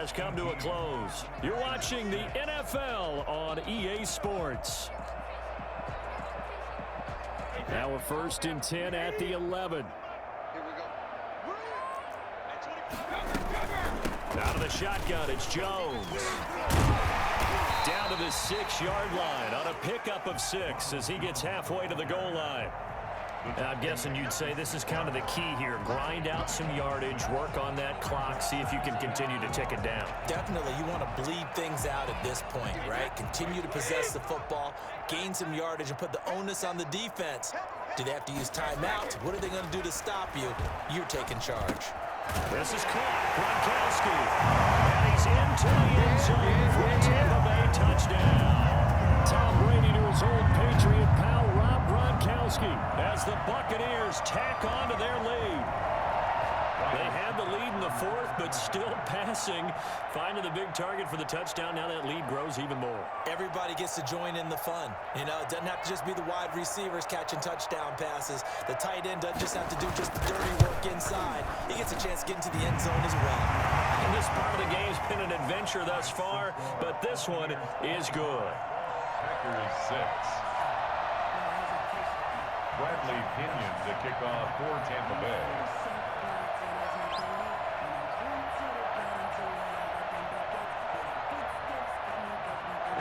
has come to a close. You're watching the NFL on EA Sports. Now we're 1st and 10 at the 11. Out of the shotgun, it's Jones. Down to the 6-yard line on a pickup of 6 as he gets halfway to the goal line. I'm guessing you'd say this is kind of the key here. Grind out some yardage, work on that clock, see if you can continue to tick it down. Definitely, you want to bleed things out at this point, right? Continue to possess the football, gain some yardage, and put the onus on the defense. Do they have to use timeouts? What are they going to do to stop you? You're taking charge. This is caught. Gronkowski. And he's into the end zone for a Tampa Bay touchdown. Tom Brady to his old Patriot pal, Rob Gronkowski, as the Buccaneers tack on to their lead. They had the lead in the 4th, but still passing. Finding the big target for the touchdown. Now that lead grows even more. Everybody gets to join in the fun. You know, it doesn't have to just be the wide receivers catching touchdown passes. The tight end doesn't just have to do just the dirty work inside. He gets a chance to get into the end zone as well. And this part of the game's been an adventure thus far, but this one is good. Packers 6. Bradley Pinion to kick off for Tampa Bay.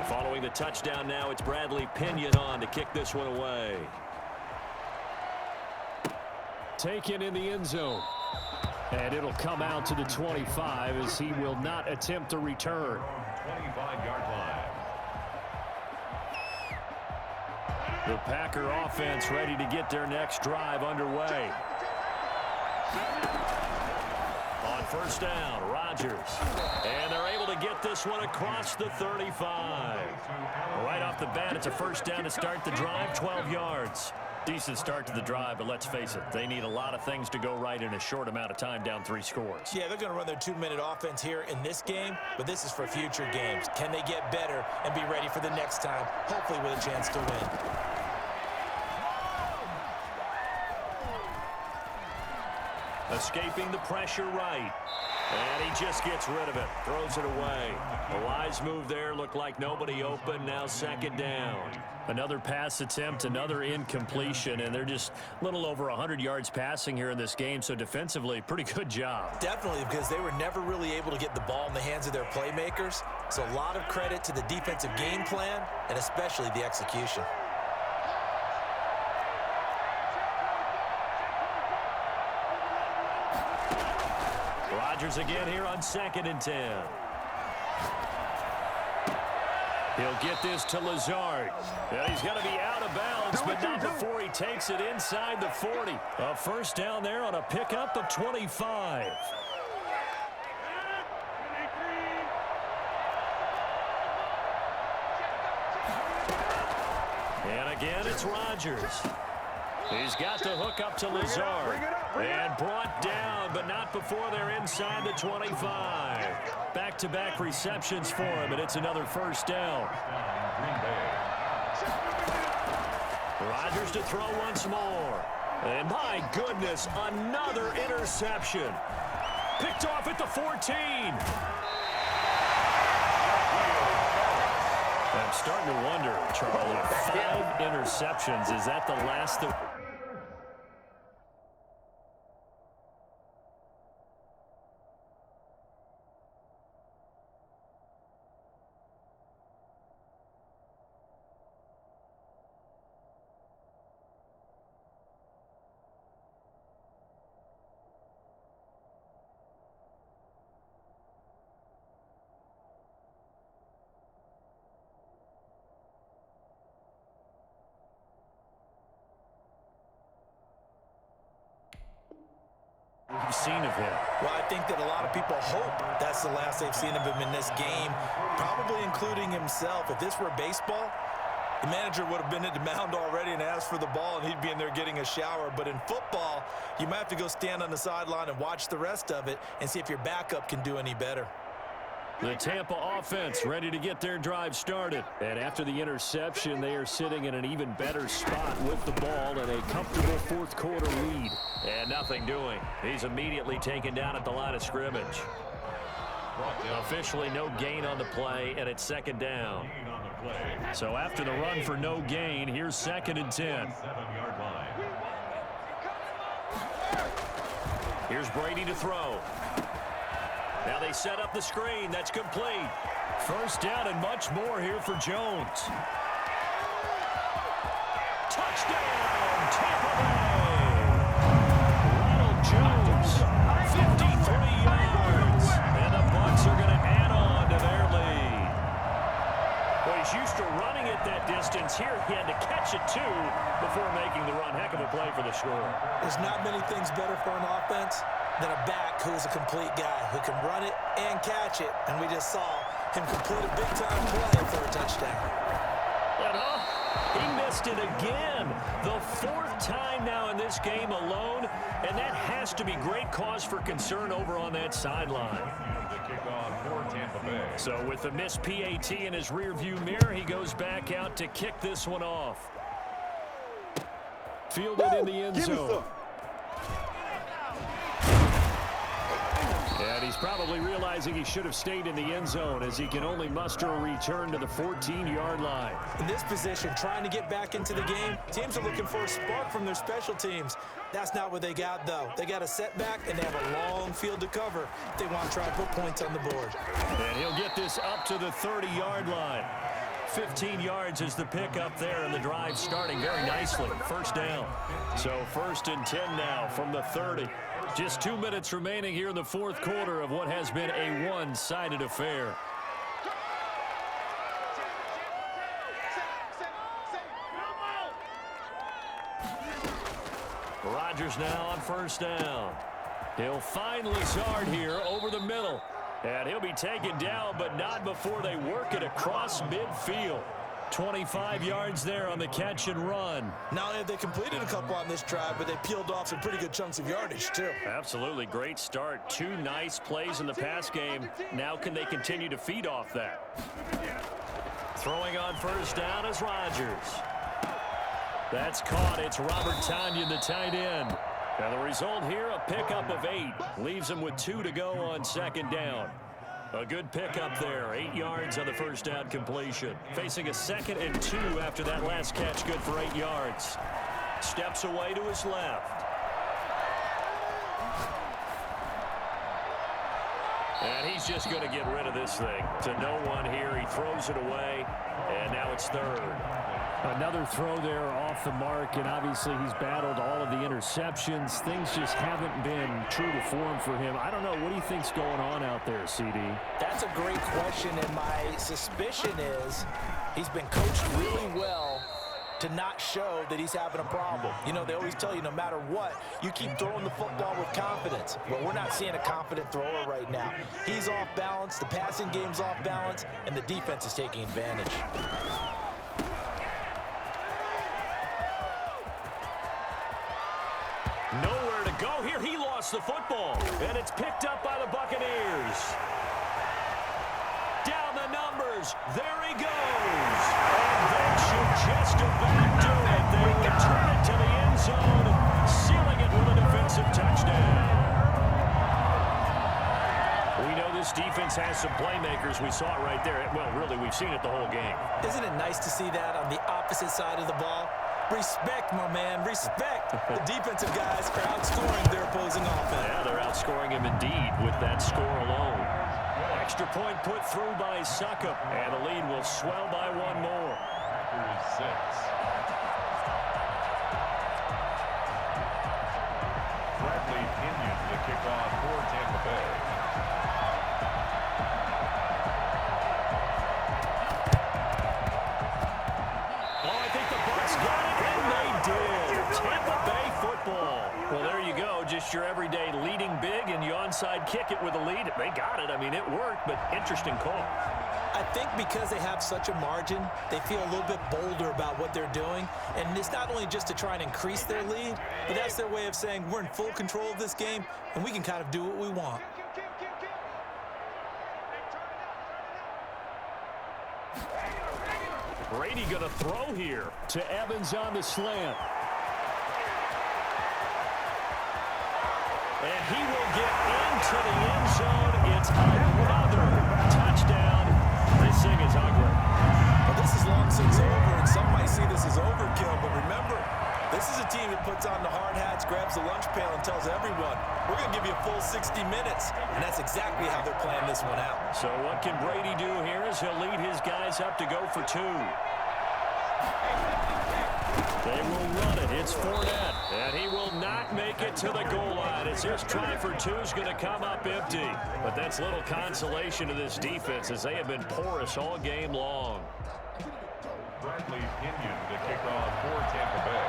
Following the touchdown now, it's Bradley Pinion on to kick this one away. Taken in the end zone. And it'll come out to the 25 as he will not attempt to return. 25-yard line. The Packer offense ready to get their next drive underway. On 1st down, Rodgers. And they're able to get this one across the 35. Right off the bat, it's a 1st down to start the drive, 12 yards. Decent start to the drive, but let's face it, they need a lot of things to go right in a short amount of time, down 3 scores. Yeah, they're going to run their 2-minute offense here in this game, but this is for future games. Can they get better and be ready for the next time, hopefully with a chance to win? Escaping the pressure right. And he just gets rid of it. Throws it away. A wise move there. Looked like nobody open. Now 2nd down. Another pass attempt, another incompletion, and they're just a little over 100 yards passing here in this game, so defensively, pretty good job. Definitely, because they were never really able to get the ball in the hands of their playmakers, so a lot of credit to the defensive game plan, and especially the execution. Rodgers again here on 2nd and 10. He'll get this to Lazard. And he's going to be out of bounds, but not before he takes it inside the 40. A 1st down there on a pickup of 25. And again, it's Rodgers. He's got the hook up to Lazard. And brought down, but not before they're inside the 25. Back-to-back receptions for him, and it's another 1st down. Rodgers to throw once more. And my goodness, another interception. Picked off at the 14. I'm starting to wonder, Charlie, 5 interceptions. Is that the last that... we've seen of him? Well, I think that a lot of people hope that's the last they've seen of him in this game, probably including himself. If this were baseball, the manager would have been at the mound already and asked for the ball, and he'd be in there getting a shower. But in football, you might have to go stand on the sideline and watch the rest of it and see if your backup can do any better. The Tampa offense ready to get their drive started. And after the interception, they are sitting in an even better spot with the ball and a comfortable 4th quarter lead. And nothing doing. He's immediately taken down at the line of scrimmage. Officially no gain on the play, and it's second down. So after the run for no gain, here's 2nd and 10. Here's Brady to throw. Now they set up the screen. That's complete. First down and much more here for Jones. Touchdown, Tampa Bay. Ronald Jones, 53 yards. And the Bucs are going to add on to their lead. Well, he's used to running it that distance. Here he had to catch it, too, before making the run. Heck of a play for the score. There's not many things better for an offense than a back who is a complete guy who can run it and catch it. And we just saw him complete a big-time play for a touchdown. And he missed it again. The 4th time now in this game alone, and that has to be great cause for concern over on that sideline. So with the missed PAT in his rearview mirror, he goes back out to kick this one off. Fielded in the end zone. And he's probably realizing he should have stayed in the end zone as he can only muster a return to the 14-yard line. In this position, trying to get back into the game, teams are looking for a spark from their special teams. That's not what they got, though. They got a setback, and they have a long field to cover if they want to try to put points on the board. And he'll get this up to the 30-yard line. 15 yards is the pickup there, and the drive starting very nicely. First down. So 1st and 10 now from the 30. Just 2 minutes remaining here in the 4th quarter of what has been a one-sided affair. Rodgers now on 1st down. He'll find Lazard here over the middle. And he'll be taken down, but not before they work it across midfield. 25 yards there on the catch and run. Not only have they completed a couple on this drive, but they peeled off some pretty good chunks of yardage, too. Absolutely. Great start. 2 nice plays in the pass game. Now can they continue to feed off that? Throwing on 1st down is Rodgers. That's caught. It's Robert Tonyan, the tight end. And the result here, a pickup of 8. Leaves him with 2 to go on 2nd down. A good pickup there. 8 yards on the 1st down completion. Facing a 2nd and 2 after that last catch. Good for 8 yards. Steps away to his left. And he's just going to get rid of this thing. To no one here. He throws it away. And now it's 3rd. Another throw there off the mark, and obviously he's battled all of the interceptions. Things just haven't been true to form for him. I don't know. What do you think's going on out there, CD? That's a great question, and my suspicion is he's been coached really well to not show that he's having a problem. You know, they always tell you no matter what, you keep throwing the football with confidence. But we're not seeing a confident thrower right now. He's off balance, the passing game's off balance, and the defense is taking advantage. Nowhere to go here. He lost the football, and it's picked up by the Buccaneers. Down the numbers. There he goes. And that should just about do it. They return it to the end zone, sealing it with a defensive touchdown. We know this defense has some playmakers. We saw it right there. Well, really, we've seen it the whole game. Isn't it nice to see that on the opposite side of the ball? Respect, my man, respect. The defensive guys are outscoring their opposing offense. Yeah, they're outscoring him indeed with that score alone. Extra point put through by Succop, and the lead will swell by 1 more. Bradley Pinion to kick off for Tampa Bay. Tampa Bay football. Well, there you go. Just your everyday leading big, and you onside kick it with a lead. They got it. I mean, it worked, but interesting call. I think because they have such a margin, they feel a little bit bolder about what they're doing. And it's not only just to try and increase their lead, but that's their way of saying we're in full control of this game, and we can kind of do what we want. Brady going to throw here to Evans on the slant. And he will get into the end zone. It's another this one out. So what can Brady do here as he'll lead his guys up to go for 2? They will run it. It's Fournette. And he will not make it to the goal line as his try for 2 is going to come up empty. But that's little consolation to this defense as they have been porous all game long. Bradley Pinion to kick off for Tampa Bay.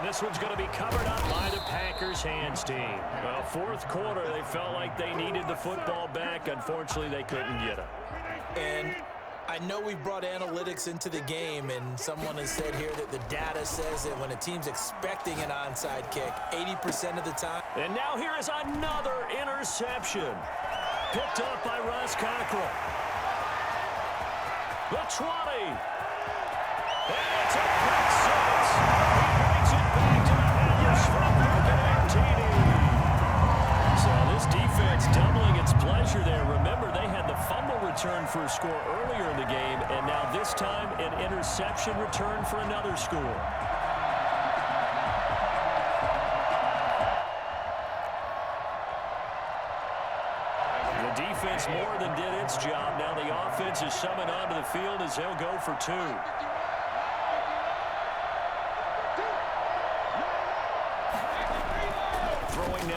This one's going to be covered up by the Packers hands team. Well, fourth quarter, they felt like they needed the football back. Unfortunately, they couldn't get it. And I know we brought analytics into the game, and someone has said here that the data says that when a team's expecting an onside kick, 80% of the time. And now here is another interception. Picked up by Ross Cockrell. The 20. And it's a pick 6. Back to the Packers from So this defense doubling its pleasure there. Remember, they had the fumble return for a score earlier in the game, and now this time an interception return for another score. The defense more than did its job. Now the offense is summoned onto the field as they'll go for 2.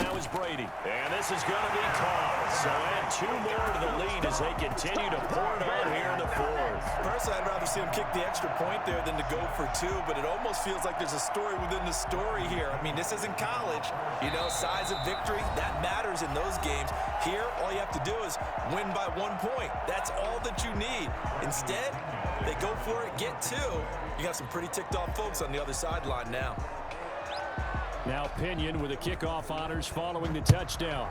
Now is Brady, and this is going to be caught. So add 2 more to the lead as they continue to pour it on here in the 4th. Personally, I'd rather see him kick the extra point there than to go for 2, but it almost feels like there's a story within the story here. I mean, this isn't college. You know, size of victory, that matters in those games. Here, all you have to do is win by 1 point. That's all that you need. Instead, they go for it, get 2. You got some pretty ticked off folks on the other sideline now. Now Pinion with the kickoff honors following the touchdown.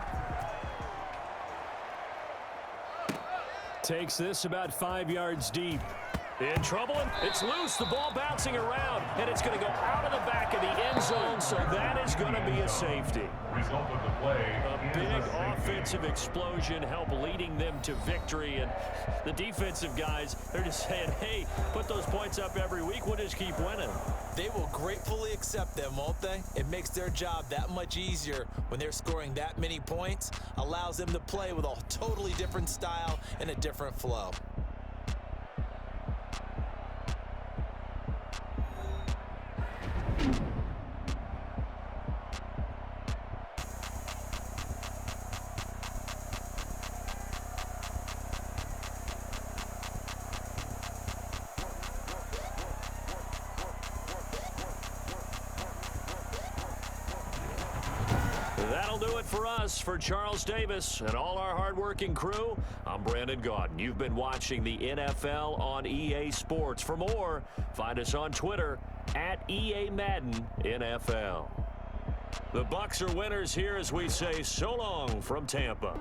Takes this about 5 yards deep. In trouble, and it's loose. The ball bouncing around, and it's going to go out of the back of the end zone, so that is going to be a safety. Result of the play. A big offensive explosion help leading them to victory, and the defensive guys, they're just saying, hey, put those points up every week. We'll just keep winning. They will gratefully accept them, won't they? It makes their job that much easier when they're scoring that many points, allows them to play with a totally different style and a different flow. That'll do it for us. For Charles Davis and all our hardworking crew, I'm Brandon Gaudin. You've been watching the NFL on EA Sports. For more, find us on Twitter at EA Madden NFL. The Bucs are winners here as we say so long from Tampa.